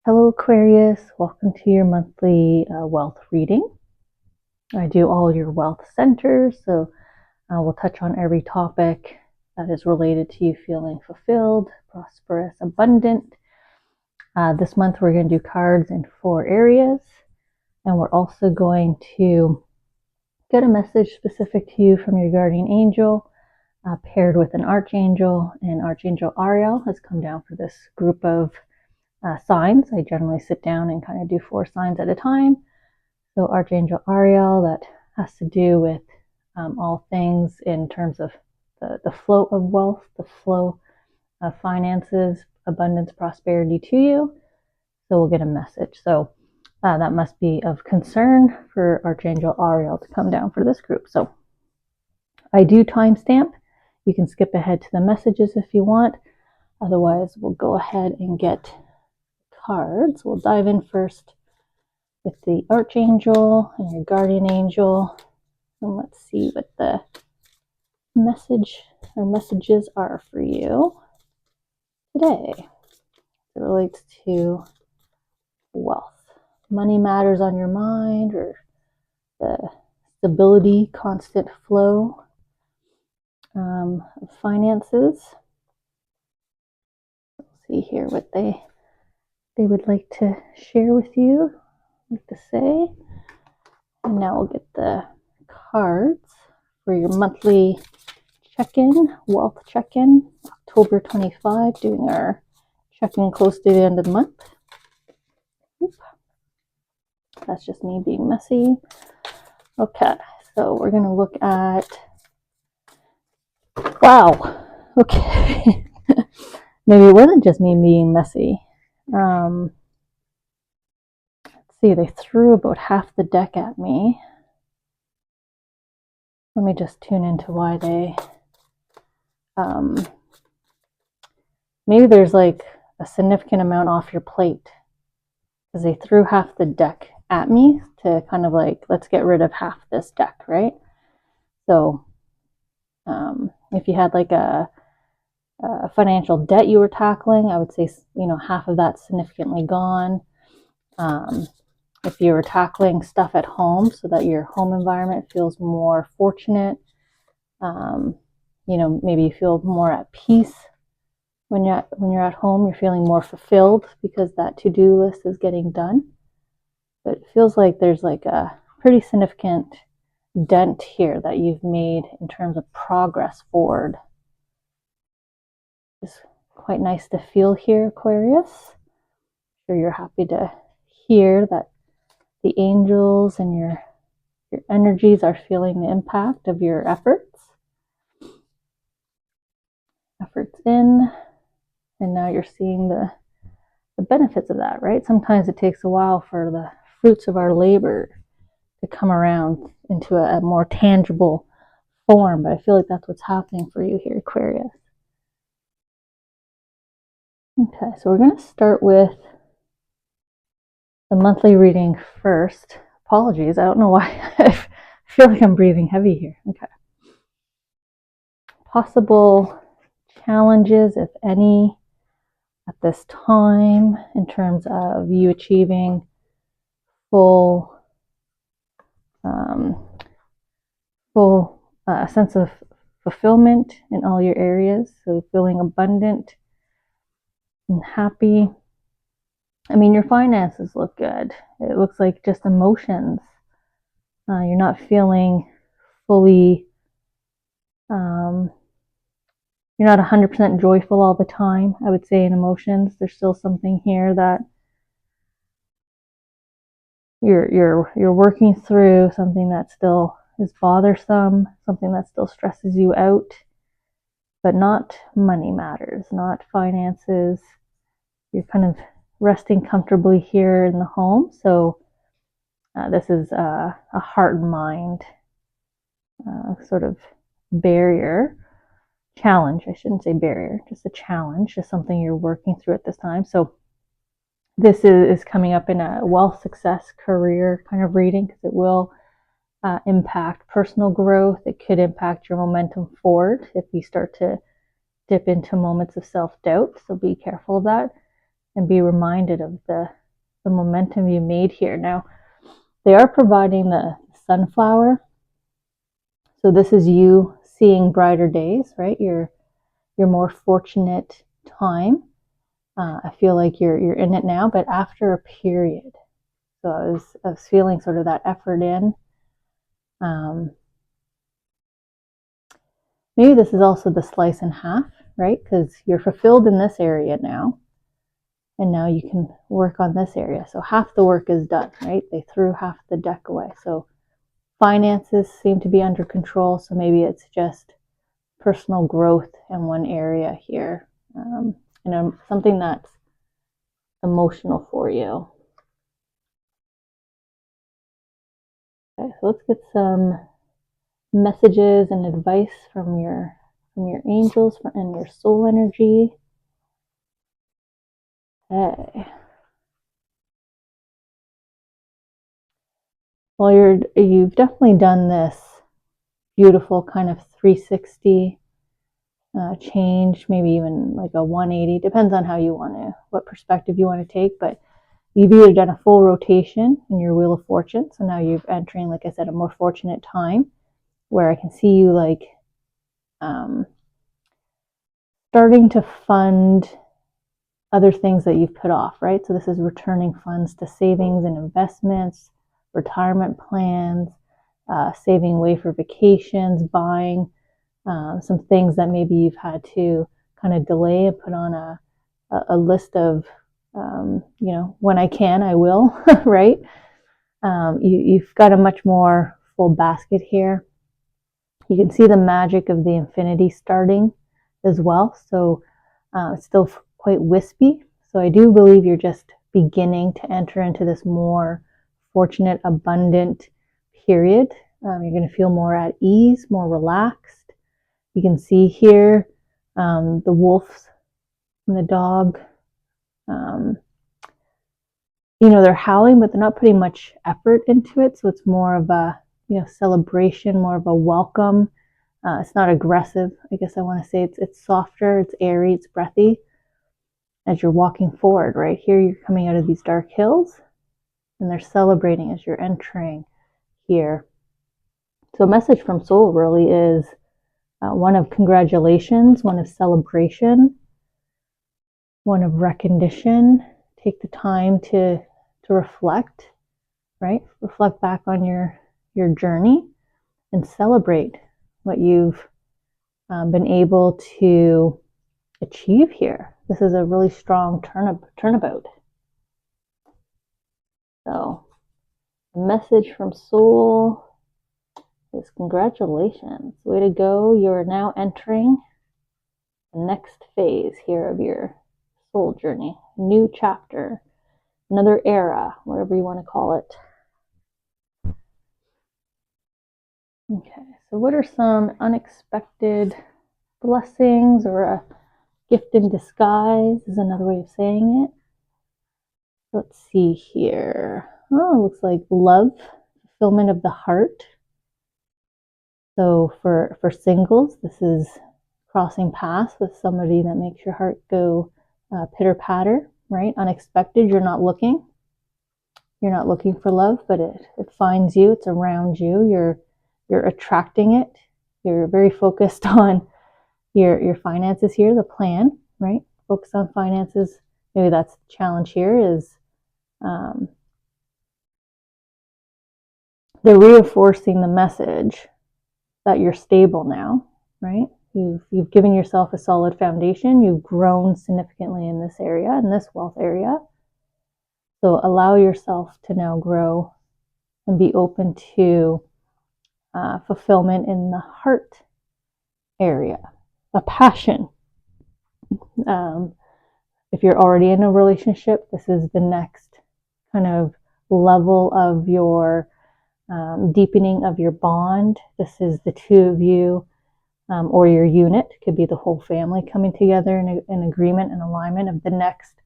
Hello Aquarius, welcome to your monthly wealth reading. I do all your wealth centers, so we'll touch on every topic that is related to you feeling fulfilled, prosperous, abundant. This month we're going to do cards in 4 areas, and we're also going to get a message specific to you from your guardian angel, paired with an archangel, and Archangel Ariel has come down for this group of signs. I generally sit down and kind of do 4 signs at a time. So Archangel Ariel, that has to do with all things in terms of the flow of wealth, the flow of finances, abundance, prosperity to you. So we'll get a message. So that must be of concern for Archangel Ariel to come down for this group. So I do timestamp. You can skip ahead to the messages if you want. Otherwise, we'll go ahead and get cards. We'll dive in first with the Archangel and your guardian angel, and let's see what the messages are for you today. It relates to wealth, money matters on your mind, or the stability, constant flow of finances. Let's see here what they would like to share with you, like to say. And now we'll get the cards for your monthly check-in, wealth check-in, October 25, doing our check-in close to the end of the month. Oop. That's just me being messy. Okay, so we're going to look at, wow, okay. Maybe it wasn't just me being messy. Let's see, they threw about half the deck at me. Let me just tune into why they, maybe there's like a significant amount off your plate, because they threw half the deck at me to kind of like, let's get rid of half this deck, right? So if you had like a financial debt you were tackling, I would say, half of that's significantly gone. If you were tackling stuff at home so that your home environment feels more fortunate, maybe you feel more at peace when you're at home, you're feeling more fulfilled because that to-do list is getting done. But it feels like there's like a pretty significant dent here that you've made in terms of progress forward. It's quite nice to feel here, Aquarius. I'm sure you're happy to hear that the angels and your energies are feeling the impact of your efforts in, and now you're seeing the benefits of that, right? Sometimes it takes a while for the fruits of our labor to come around into a more tangible form, but I feel like that's what's happening for you here, Aquarius. Okay, so we're going to start with the monthly reading first. Apologies, I don't know why I feel like I'm breathing heavy here. Okay. Possible challenges, if any, at this time in terms of you achieving full sense of fulfillment in all your areas, so feeling abundant and happy. I mean, your finances look good. It looks like just emotions. You're not feeling fully, you're not 100% joyful all the time, I would say, in emotions. There's still something here that you're working through, something that still is bothersome, something that still stresses you out, but not money matters, not finances. You're kind of resting comfortably here in the home. So this is a heart and mind sort of barrier, challenge. I shouldn't say barrier, just a challenge, just something you're working through at this time. So this is coming up in a wealth, success, career kind of reading, because it will impact personal growth. It could impact your momentum forward if you start to dip into moments of self-doubt. So be careful of that. and be reminded of the momentum you made here. Now, they are providing the sunflower. So this is you seeing brighter days, right? Your more fortunate time. I feel like you're in it now, but after a period. So I was feeling sort of that effort in. Maybe this is also the slice in half, right? Because you're fulfilled in this area now, and now you can work on this area. So half the work is done, right? They threw half the deck away. So finances seem to be under control. So maybe it's just personal growth in one area here, something that's emotional for you. Okay, so let's get some messages and advice from your angels and your soul energy. Okay. Well, you've definitely done this beautiful kind of 360 change, maybe even like a 180. Depends on how you want to, what perspective you want to take. But you've either done a full rotation in your Wheel of Fortune, so now you're entering, like I said, a more fortunate time, where I can see you like starting to fund other things that you've put off, right? So this is returning funds to savings and investments, retirement plans, saving away for vacations, buying some things that maybe you've had to kind of delay and put on a list of, when I can, I will, right? You've got a much more full basket here. You can see the magic of the infinity starting as well. So it's still quite wispy. So I do believe you're just beginning to enter into this more fortunate, abundant period. You're going to feel more at ease, more relaxed. You can see here the wolf and the dog. They're howling, but they're not putting much effort into it. So it's more of a celebration, more of a welcome. It's not aggressive. I guess I want to say it's softer, it's airy, it's breathy. As you're walking forward, right here, you're coming out of these dark hills, and they're celebrating as you're entering here. So a message from Soul really is one of congratulations, one of celebration, one of recognition. Take the time to reflect, right? Reflect back on your journey and celebrate what you've been able to achieve here. This is a really strong turnabout. So, a message from Soul is congratulations. Way to go. You're now entering the next phase here of your soul journey. New chapter, another era, whatever you want to call it. Okay, so what are some unexpected blessings, or a gift in disguise is another way of saying it. Let's see here. Oh, looks like love, fulfillment of the heart. So for singles, this is crossing paths with somebody that makes your heart go pitter-patter, right? Unexpected. You're not looking for love, but it finds you. It's around you. You're attracting it. You're very focused on your finances here, the plan, right? Focus on finances. Maybe that's the challenge here is they're reinforcing the message that you're stable now, right? You've given yourself a solid foundation. You've grown significantly in this area, in this wealth area. So allow yourself to now grow and be open to fulfillment in the heart area, a passion. If you're already in a relationship, this is the next kind of level of your deepening of your bond. This is the two of you, or your unit, could be the whole family coming together in agreement and alignment of the next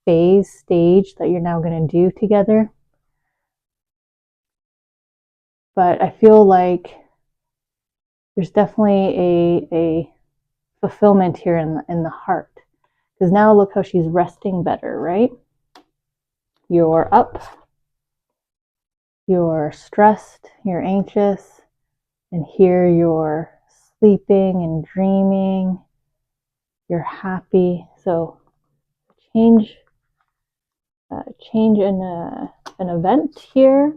stage that you're now going to do together. But I feel like there's definitely a fulfillment here in the heart. Because now look how she's resting better, right? You're up, you're stressed, you're anxious, and here you're sleeping and dreaming, you're happy. So change an event here.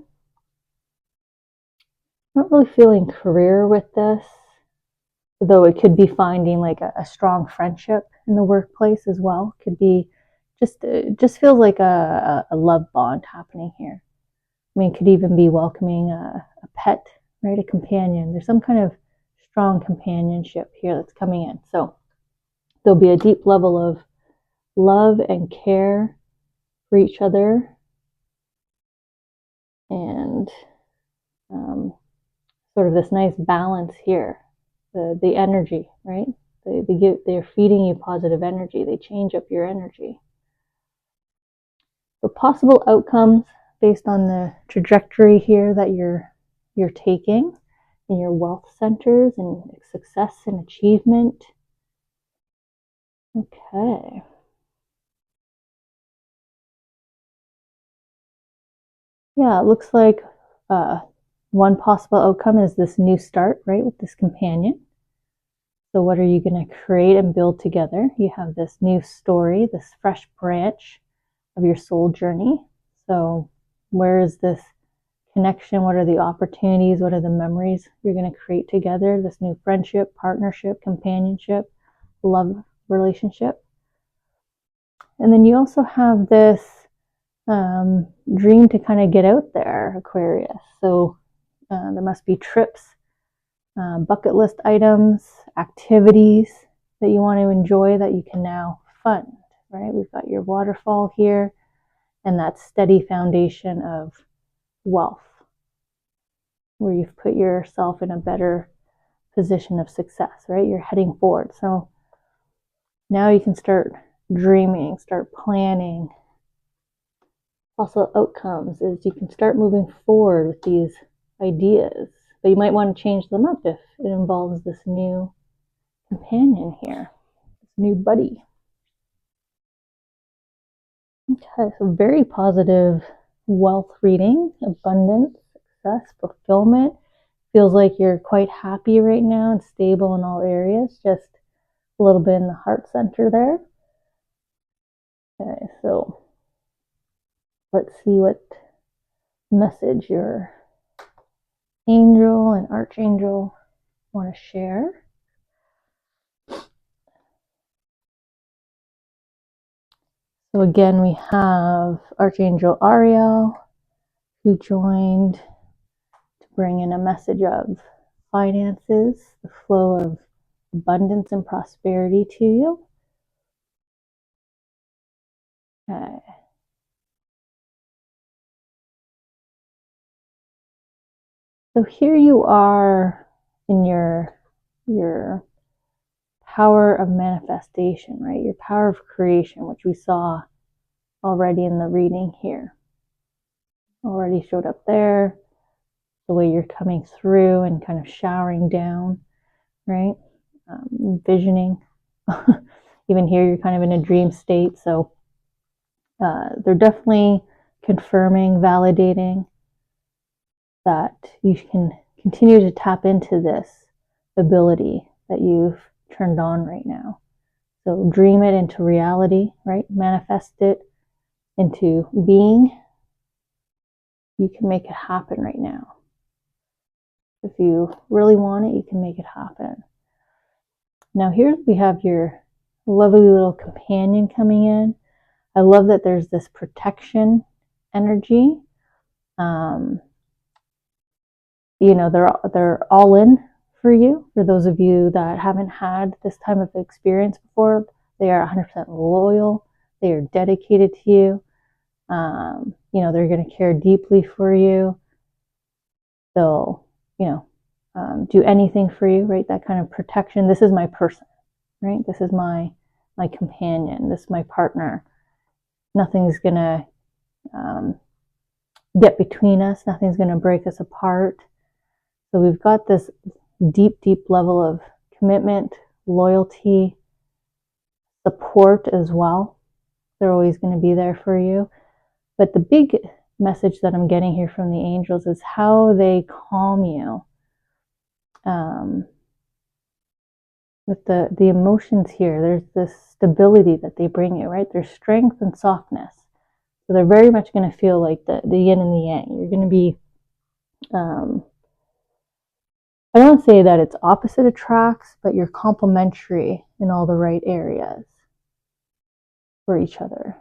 Not really feeling career with this, though it could be finding like a strong friendship in the workplace as well. Could be just feels like a love bond happening here. I mean, it could even be welcoming a pet, right? A companion. There's some kind of strong companionship here that's coming in. So there'll be a deep level of love and care for each other, and sort of this nice balance here. The energy, right? They're feeding you positive energy. They change up your energy. So possible outcomes based on the trajectory here that you're taking in your wealth centers and success and achievement. Okay. Yeah, it looks like one possible outcome is this new start, right, with this companion. So what are you going to create and build together? You have this new story, this fresh branch of your soul journey. So where is this connection? What are the opportunities? What are the memories you're going to create together? This new friendship, partnership, companionship, love relationship. And then you also have this dream to kind of get out there, Aquarius. So there must be trips, bucket list items, activities that you want to enjoy that you can now fund, right? We've got your waterfall here and that steady foundation of wealth where you've put yourself in a better position of success, right? You're heading forward. So now you can start dreaming, start planning. Also, outcomes is you can start moving forward with these ideas, but you might want to change them up if it involves this new companion here, this new buddy. Okay, so very positive wealth reading, abundance, success, fulfillment. Feels like you're quite happy right now and stable in all areas, just a little bit in the heart center there. Okay, so let's see what message your angel and archangel want to share. So again, we have Archangel Ariel, who joined to bring in a message of finances, the flow of abundance and prosperity to you. Okay. So here you are in your power of manifestation, right? Your power of creation, which we saw already in the reading here. Already showed up there. The way you're coming through and kind of showering down, right? Envisioning. Even here, you're kind of in a dream state. So they're definitely confirming, validating that you can continue to tap into this ability that you've turned on right now. So dream it into reality, right? Manifest it into being. You can make it happen right now. If you really want it, you can make it happen. Now here we have your lovely little companion coming in. I love that there's this protection energy. You know, they're all in for you. For those of you that haven't had this type of experience before, they are 100% loyal. They are dedicated to you. You know, they're going to care deeply for you. They'll, you know, do anything for you, right? That kind of protection. This is my person, right? This is my companion. This is my partner. Nothing's going to get between us. Nothing's going to break us apart. So we've got this deep, deep level of commitment, loyalty, support as well. They're always going to be there for you. But the big message that I'm getting here from the angels is how they calm you. With the emotions here, there's this stability that they bring you, right? There's strength and softness. So they're very much going to feel like the yin and the yang. You're going to be, I don't say that it's opposite attracts, but you're complementary in all the right areas for each other.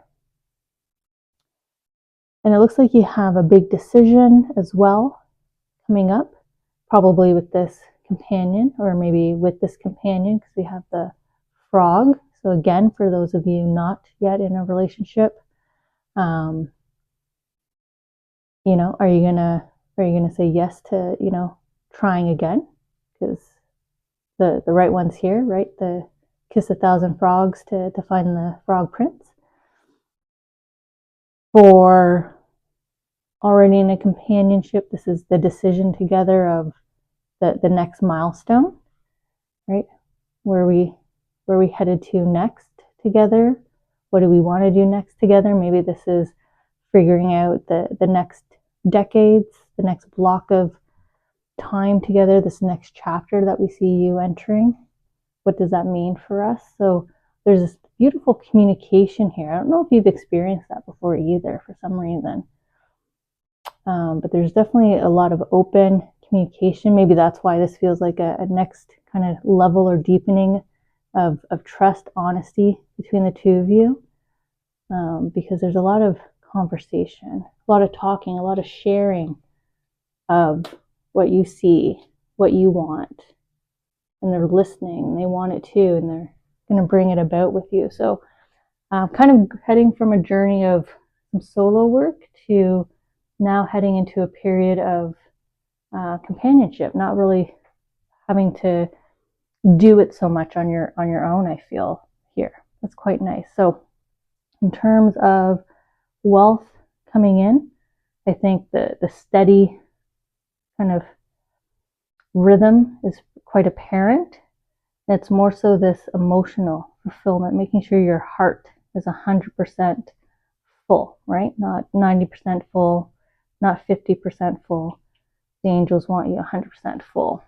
And it looks like you have a big decision as well coming up, probably with this companion, or maybe with this companion, because we have the frog. So again, for those of you not yet in a relationship, are you gonna say yes to trying again? Because the right one's here, right? The kiss 1,000 frogs to find the frog prince. For already in a companionship, this is the decision together of the next milestone, right? Where we headed to next together? What do we want to do next together? Maybe this is figuring out the next decades, the next block of time together, this next chapter that we see you entering. What does that mean for us? So there's this beautiful communication here. I don't know if you've experienced that before either for some reason. But there's definitely a lot of open communication. Maybe that's why this feels like a next kind of level or deepening of trust, honesty between the two of you. Because there's a lot of conversation, a lot of talking, a lot of sharing of what you see, what you want. And they're listening, they want it too, and they're going to bring it about with you. So kind of heading from a journey of some solo work to now heading into a period of companionship, not really having to do it so much on your own, I feel here. That's quite nice. So in terms of wealth coming in, I think the steady kind of rhythm is quite apparent. It's more so this emotional fulfillment, making sure your heart is 100% full, right? Not 90% full, not 50% full. The angels want you 100% full.